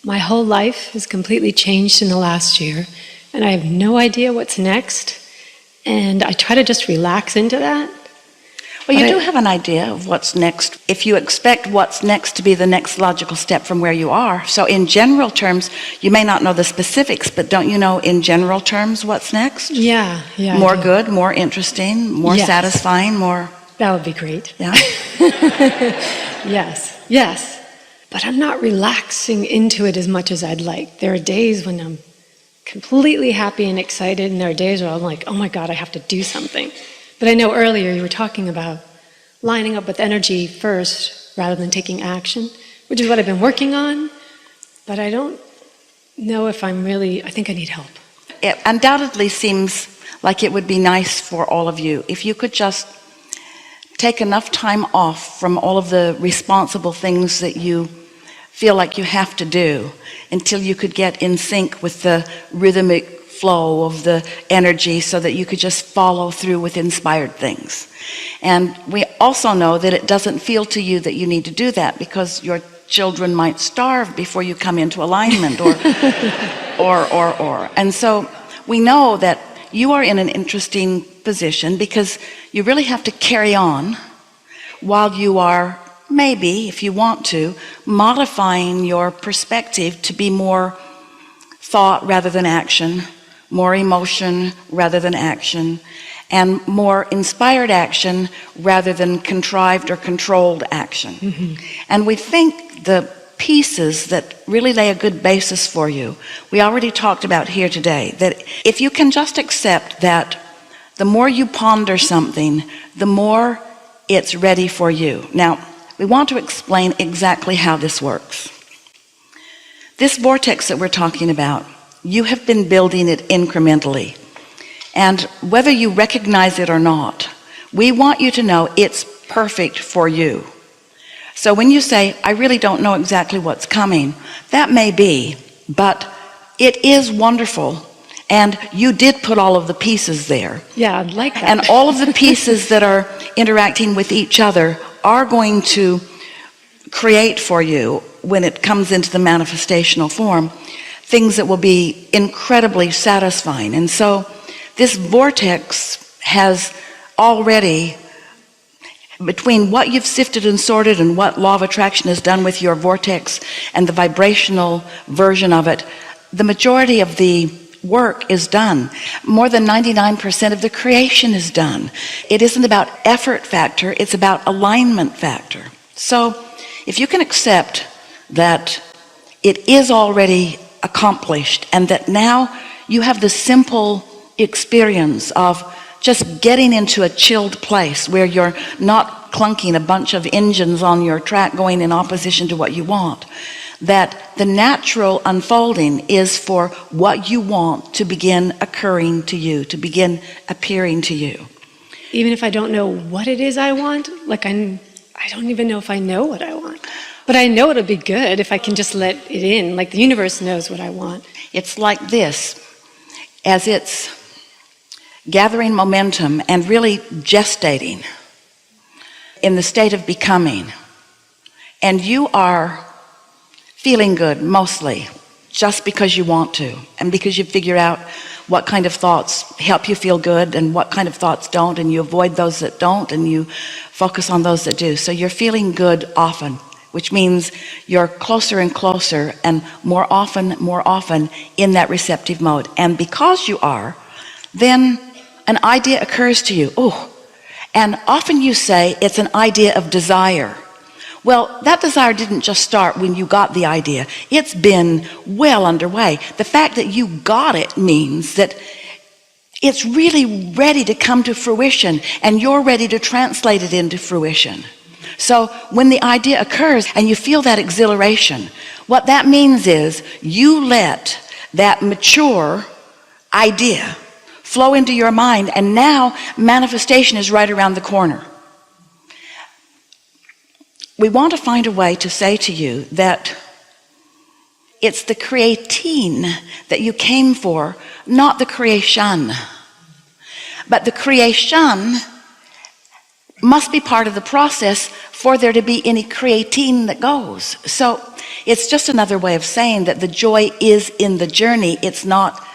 My whole life has completely changed in the last year, and I have no idea what's next, and I try to just relax into that. Well, you do have an idea of what's next if you expect what's next to be the next logical step from where you are. So in general terms, you may not know the specifics, but don't you know in general terms what's next? Yeah. More good, more interesting, more satisfying, more... That would be great. Yeah? Yes. But I'm not relaxing into it as much as I'd like. There are days when I'm completely happy and excited, and there are days where I'm like, oh my God, I have to do something. But I know earlier you were talking about lining up with energy first rather than taking action, which is what I've been working on, but I don't know if I think I need help. It undoubtedly seems like it would be nice for all of you if you could just take enough time off from all of the responsible things that you feel like you have to do until you could get in sync with the rhythmic flow of the energy so that you could just follow through with inspired things. And we also know that it doesn't feel to you that you need to do that because your children might starve before you come into alignment or. And so we know that you are in an interesting position because you really have to carry on while you are maybe, if you want to, modifying your perspective to be more thought rather than action, more emotion rather than action, and more inspired action rather than contrived or controlled action. Mm-hmm. And we think the pieces that really lay a good basis for you, we already talked about here today, that if you can just accept that the more you ponder something, the more it's ready for you. Now, we want to explain exactly how this works. This vortex that we're talking about, you have been building it incrementally. And whether you recognize it or not, we want you to know it's perfect for you. So when you say, I really don't know exactly what's coming, that may be, but it is wonderful. And you did put all of the pieces there. Yeah, I'd like that. And all of the pieces that are interacting with each other are going to create for you, when it comes into the manifestational form, things that will be incredibly satisfying. And so this vortex has already, between what you've sifted and sorted and what law of attraction has done with your vortex and the vibrational version of it, the majority of the work is done. More than 99% of the creation is done. It isn't about effort factor, it's about alignment factor. So if you can accept that it is already accomplished and that now you have the simple experience of just getting into a chilled place where you're not clunking a bunch of engines on your track going in opposition to what you want, that the natural unfolding is for what you want to begin occurring to you, to begin appearing to you. Even if I don't know what it is I want, like I don't even know if I know what I want. But I know it'll be good if I can just let it in, like the universe knows what I want. It's like this, as it's gathering momentum and really gestating in the state of becoming, and you are feeling good mostly just because you want to, and because you figure out what kind of thoughts help you feel good and what kind of thoughts don't, and you avoid those that don't and you focus on those that do. So you're feeling good often, which means you're closer and closer and more often in that receptive mode. And because you are, then an idea occurs to you. Oh, and often you say it's an idea of desire. Well, that desire didn't just start when you got the idea. It's been well underway. The fact that you got it means that it's really ready to come to fruition, and you're ready to translate it into fruition. So when the idea occurs and you feel that exhilaration, what that means is you let that mature idea flow into your mind, and now manifestation is right around the corner. We want to find a way to say to you that it's the creating that you came for, not the creation. But the creation must be part of the process for there to be any creating that goes. So it's just another way of saying that the joy is in the journey. It's not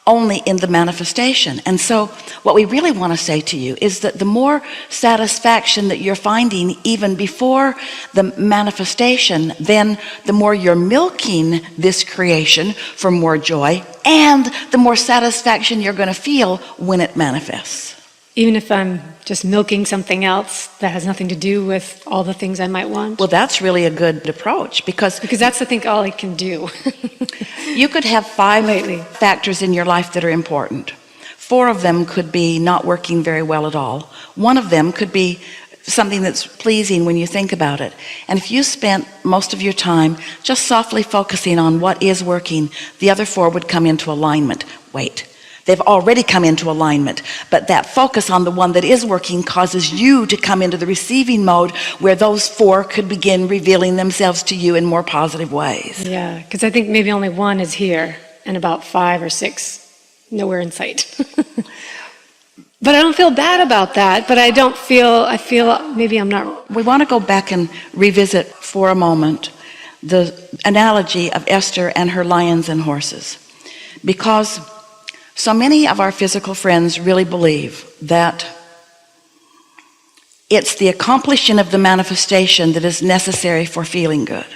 only in the manifestation. And so what we really want to say to you is that the more satisfaction that you're finding even before the manifestation, then the more you're milking this creation for more joy, and the more satisfaction you're going to feel when it manifests. Even if I'm just milking something else that has nothing to do with all the things I might want. Well, that's really a good approach because that's, I think, all I can do. you could have 5 lately factors in your life that are important. 4 of them could be not working very well at all. 1 of them could be something that's pleasing when you think about it. And if you spent most of your time just softly focusing on what is working, the other 4 would come into alignment. Wait. They've already come into alignment, but that focus on the one that is working causes you to come into the receiving mode where those 4 could begin revealing themselves to you in more positive ways. Yeah, because I think maybe only 1 is here and about 5 or 6 nowhere in sight. But I don't feel bad about that, but I feel maybe I'm not. We want to go back and revisit for a moment the analogy of Esther and her lions and horses, because so many of our physical friends really believe that it's the accomplishing of the manifestation that is necessary for feeling good.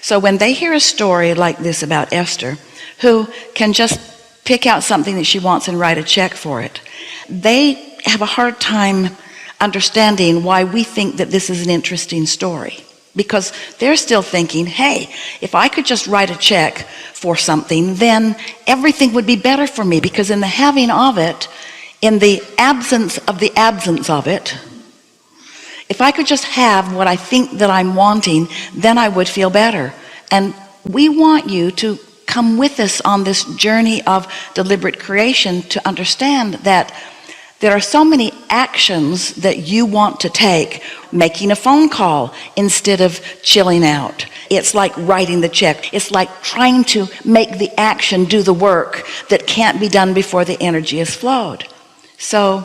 So when they hear a story like this about Esther, who can just pick out something that she wants and write a check for it, they have a hard time understanding why we think that this is an interesting story. Because they're still thinking, hey, if I could just write a check for something, then everything would be better for me, because in the having of it, in the absence of it, if I could just have what I think that I'm wanting, then I would feel better. And we want you to come with us on this journey of deliberate creation to understand that there are so many actions that you want to take. Making a phone call instead of chilling out. It's like writing the check. It's like trying to make the action do the work that can't be done before the energy has flowed. So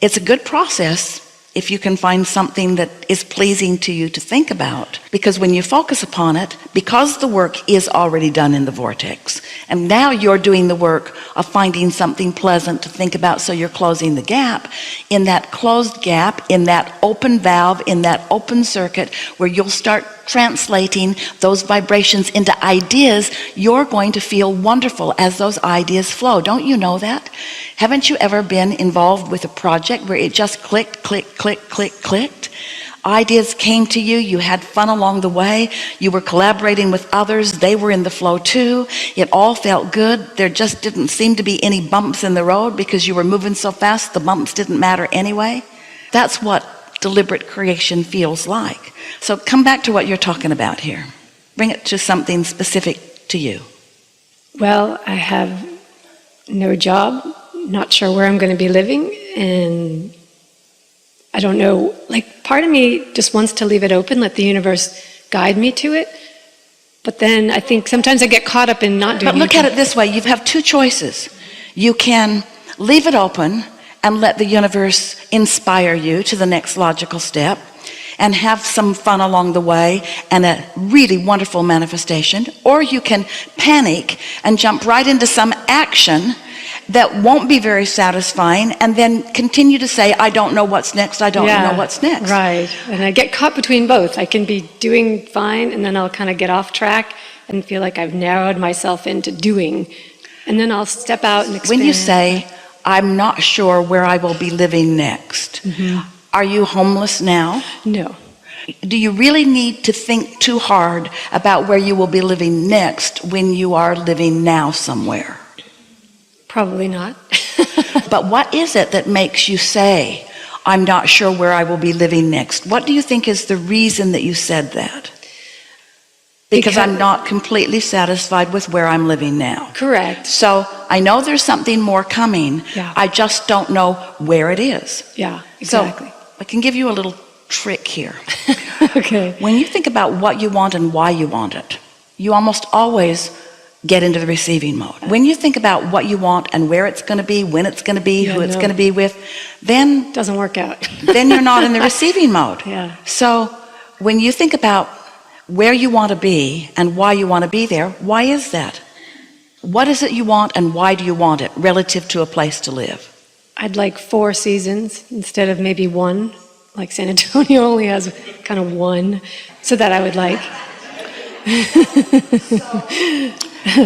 it's a good process if you can find something that is pleasing to you to think about, because when you focus upon it, because the work is already done in the vortex, and now you're doing the work of finding something pleasant to think about, so you're closing the gap. In that closed gap, in that open valve, in that open circuit where you'll start translating those vibrations into ideas, you're going to feel wonderful as those ideas flow. Don't you know that? Haven't you ever been involved with a project where it just clicked? Ideas came to you, you had fun along the way, you were collaborating with others, they were in the flow too, it all felt good. There just didn't seem to be any bumps in the road because you were moving so fast, the bumps didn't matter anyway. That's what deliberate creation feels like. So come back to what you're talking about here. Bring it to something specific to you. Well, I have no job, not sure where I'm going to be living, and I don't know, like, part of me just wants to leave it open, let the universe guide me to it. But then I think sometimes I get caught up in not doing it. But look at it this way, you have 2 choices. You can leave it open and let the universe inspire you to the next logical step and have some fun along the way and a really wonderful manifestation, or you can panic and jump right into some action that won't be very satisfying, and then continue to say, I don't know what's next, I don't know what's next. Right, and I get caught between both. I can be doing fine, and then I'll kind of get off track and feel like I've narrowed myself into doing, and then I'll step out and expand. When you say, I'm not sure where I will be living next, are you homeless now? No. Do you really need to think too hard about where you will be living next when you are living now somewhere? Probably not. But what is it that makes you say, I'm not sure where I will be living next? What do you think is the reason that you said that? Because I'm not completely satisfied with where I'm living now. Correct. So I know there's something more coming. Yeah. I just don't know where it is. Yeah, exactly. So I can give you a little trick here. Okay. When you think about what you want and why you want it, you almost always get into the receiving mode. When you think about what you want and where it's going to be, when it's going to be, who it's going to be with, then doesn't work out. then you're not in the receiving mode. Yeah. So when you think about where you want to be and why you want to be there, why is that? What is it you want and why do you want it relative to a place to live? I'd like 4 seasons instead of maybe 1, like San Antonio only has kind of 1, so that I would like.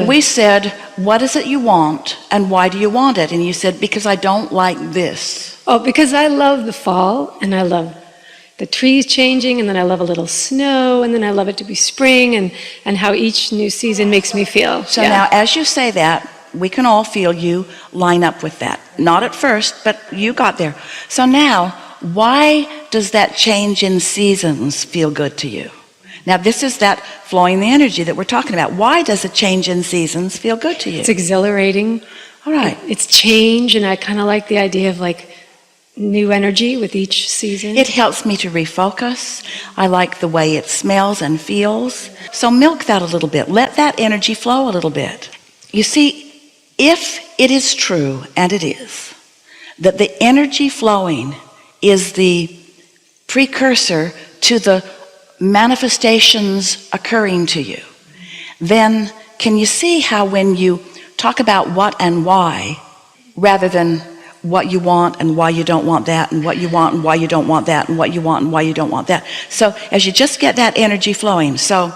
We said, what is it you want and why do you want it? And you said, because I don't like this. Oh, because I love the fall, and I love the trees changing, and then I love a little snow, and then I love it to be spring, and how each new season makes me feel. So now, as you say that, we can all feel you line up with that. Not at first, but you got there. So now, why does that change in seasons feel good to you? Now, this is that flowing the energy that we're talking about. Why does a change in seasons feel good to you? It's exhilarating. All right. It's change, and I kind of like the idea of like new energy with each season. It helps me to refocus. I like the way it smells and feels. So milk that a little bit. Let that energy flow a little bit. You see, if it is true, and it is, that the energy flowing is the precursor to the manifestations occurring to you, then can you see how when you talk about what and why, rather than what you want and why you don't want that, and what you want and why you don't want that, and what you want and why you don't want that. So as you just get that energy flowing, so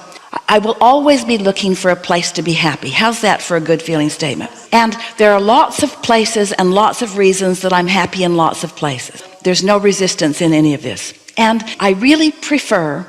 I will always be looking for a place to be happy. How's that for a good feeling statement? And there are lots of places and lots of reasons that I'm happy in lots of places. There's no resistance in any of this. And I really prefer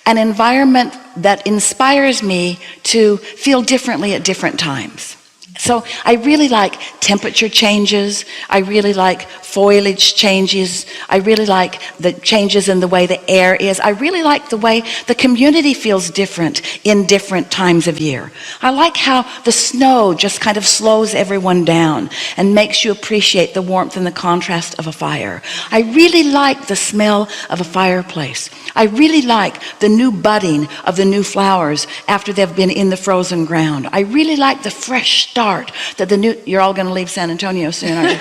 an environment that inspires me to feel differently at different times. So I really like temperature changes. I really like foliage changes. I really like the changes in the way the air is. I really like the way the community feels different in different times of year. I like how the snow just kind of slows everyone down and makes you appreciate the warmth and the contrast of a fire. I really like the smell of a fireplace. I really like the new budding of the new flowers after they've been in the frozen ground. I really like the fresh start that the new, you're all going to leave San Antonio soon, aren't you?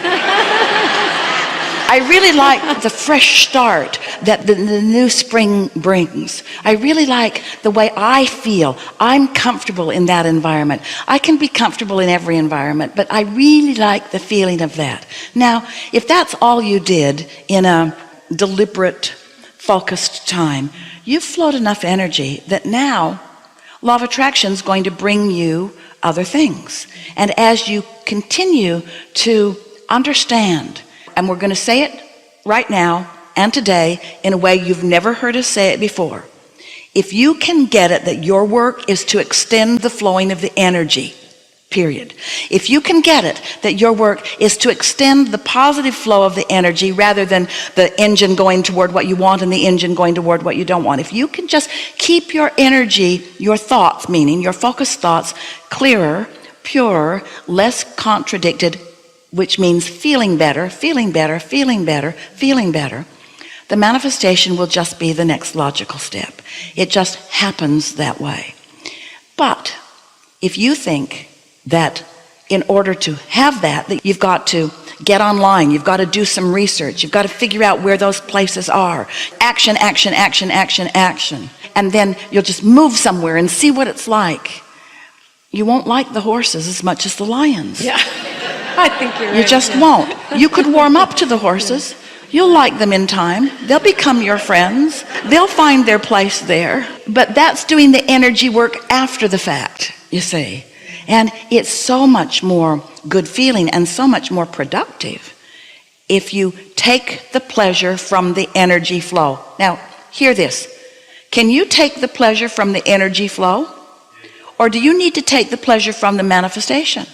I really like the fresh start that the new spring brings. I really like the way I feel. I'm comfortable in that environment. I can be comfortable in every environment, but I really like the feeling of that. Now, if that's all you did in a deliberate, focused time, you've flowed enough energy that now law of attraction is going to bring you other things. And as you continue to understand, and we're going to say it right now and today in a way you've never heard us say it before. If you can get it that your work is to extend the flowing of the energy, period. If you can get it that your work is to extend the positive flow of the energy rather than the engine going toward what you want and the engine going toward what you don't want. If you can just keep your energy, your thoughts, meaning your focused thoughts, clearer, purer, less contradicted, which means feeling better, feeling better, feeling better, feeling better, the manifestation will just be the next logical step. It just happens that way. But if you think that in order to have that you've got to get online, you've got to do some research, you've got to figure out where those places are, action, action, action, action, action, and then you'll just move somewhere and see what it's like, you won't like the horses as much as the lions. Yeah, I think you're right. You just won't. You could warm up to the horses. You'll like them in time. They'll become your friends. They'll find their place there. But that's doing the energy work after the fact, you see. And it's so much more good feeling and so much more productive if you take the pleasure from the energy flow. Now, hear this. Can you take the pleasure from the energy flow? Or do you need to take the pleasure from the manifestation?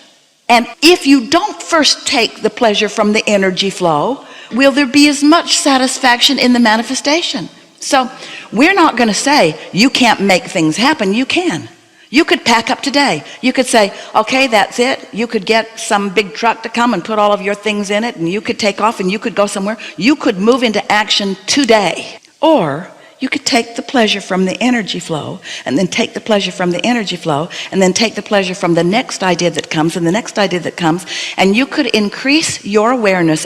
And if you don't first take the pleasure from the energy flow, will there be as much satisfaction in the manifestation? So we're not going to say you can't make things happen. You can. You could pack up today. You could say, okay, that's it. You could get some big truck to come and put all of your things in it, and you could take off and you could go somewhere. You could move into action today. Or you could take the pleasure from the energy flow, and then take the pleasure from the energy flow, and then take the pleasure from the next idea that comes and the next idea that comes, and you could increase your awareness